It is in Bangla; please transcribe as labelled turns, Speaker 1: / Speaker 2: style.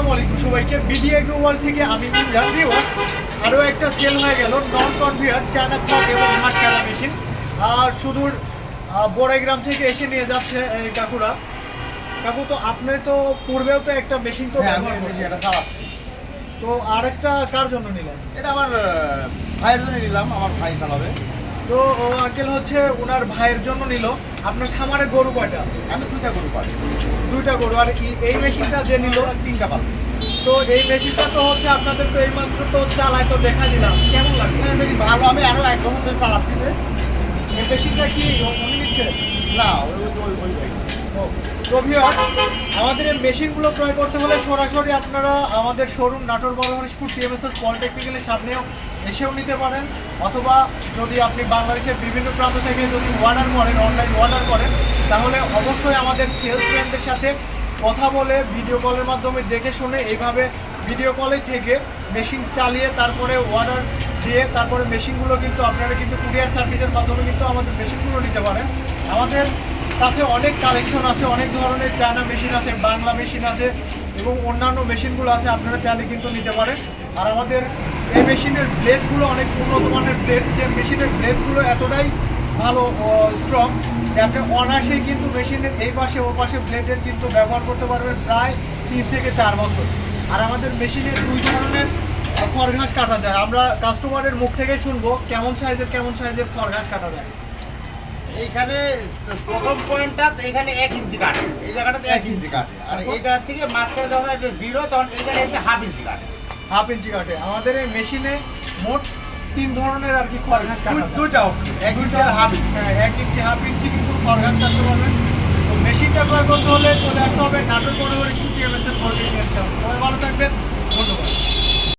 Speaker 1: আসসালামু আলাইকুম সবাইকে। বিডি এগ্রো ওয়ার্ল্ড থেকে আমি ইমরান। ভিউয়ার্স, আরও একটা সেল হয়ে গেল নন কনভেয়ার চায়না খড় এবং ঘাস কাটা মেশিন। আর সুদূর বড়াইগ্রাম থেকে এসে নিয়ে যাচ্ছে এই কাকুরা। কাকু, তো আপনি তো পূর্বেও তো একটা মেশিন তো ব্যবহার করছেন,
Speaker 2: এটা চালাচ্ছি।
Speaker 1: তো আরেকটা কার জন্য নিলেন?
Speaker 2: এটা আমার ভাইয়ের জন্য নিলাম, আমার ভাই চালাবে।
Speaker 1: তো ও আঙ্কেল হচ্ছে ওনার ভাইয়ের জন্য নিল। আপনার খামারে গরু কয়টা?
Speaker 2: আমি দুইটা গরু পাই,
Speaker 1: দুইটা গরু। আর এই মেশিনটা যে নিল
Speaker 2: তিনটা পাল।
Speaker 1: তো এই মেশিনটা তো হচ্ছে আপনাদের তো এইমাত্র তো চালায় তো দেখা দিলাম, কেমন লাগে?
Speaker 2: ভালো, আমি আরো 1 বছর ধরে চালাচ্ছি।
Speaker 1: এই মেশিনটা কি উনি নিচ্ছে?
Speaker 2: না, ওই
Speaker 1: তো ভিউয়ার, আমাদের এই মেশিনগুলো ক্রয় করতে হলে সরাসরি আপনারা আমাদের শোরুম নাটোর বড় হরিশপুর টিএমএসএস পলিটেকনিক্যালের সামনেও এসেও নিতে পারেন, অথবা যদি আপনি বাংলাদেশের বিভিন্ন প্রান্ত থেকে যদি অর্ডার করেন, অনলাইন অর্ডার করেন, তাহলে অবশ্যই আমাদের সেলসম্যানদের সাথে কথা বলে ভিডিও কলের মাধ্যমে দেখে শুনে এইভাবে ভিডিও কলে থেকে মেশিন চালিয়ে তারপরে অর্ডার দিয়ে তারপরে মেশিনগুলো কিন্তু আপনারা কিন্তু কুরিয়ার সার্ভিসের মাধ্যমে কিন্তু আমাদের মেশিনগুলো নিতে পারেন। আমাদের কাছে অনেক কালেকশন আছে, অনেক ধরনের চায়না মেশিন আছে, বাংলা মেশিন আছে এবং অন্যান্য মেশিনগুলো আছে, আপনারা চাইলে কিন্তু নিতে পারেন। আর আমাদের এই মেশিনের ব্লেডগুলো অনেক উন্নত মানের ব্লেড, যে মেশিনের ব্লেডগুলো এতটাই ভালো স্ট্রং যে আপনি অনায়াসেই কিন্তু মেশিনের এই পাশে ও পাশে ব্লেডের কিন্তু ব্যবহার করতে পারবেন প্রায় 3 থেকে 4 বছর। আর আমাদের মেশিনের 2 ধরনের খড় ঘাস কাটা যায়। আমরা কাস্টমারের মুখ থেকে শুনবো কেমন সাইজের খড় ঘাস কাটা যায়।
Speaker 2: এইখানে প্রথম পয়েন্টটা এখানে 1 ইঞ্চি কাটে, এই জায়গাটাতে 1 ইঞ্চি কাটে, আর এই জায়গা থেকে মাঝখানে যখন যে 0 তখন এইখানে এসে 1/2 ইঞ্চি কাটে।
Speaker 1: 1/2 ইঞ্চি কাটে। আমাদের এই মেশিনে মোট 3 ধরনের আর কি খড় ঘাস কাটা যায়।
Speaker 2: দুইটা অপশন, 1 ইঞ্চি আর 1/2 ইঞ্চি।
Speaker 1: হ্যাঁ, 1 ইঞ্চি 1/2 ইঞ্চি কিন্তু খড় ঘাস কাটতে পারবেন। তো মেশিনটা ক্রয় করতে হলে চলে আসতে হবে নাটোর বড় হরিশপুর টিএমএসএস পলিটেকনিক।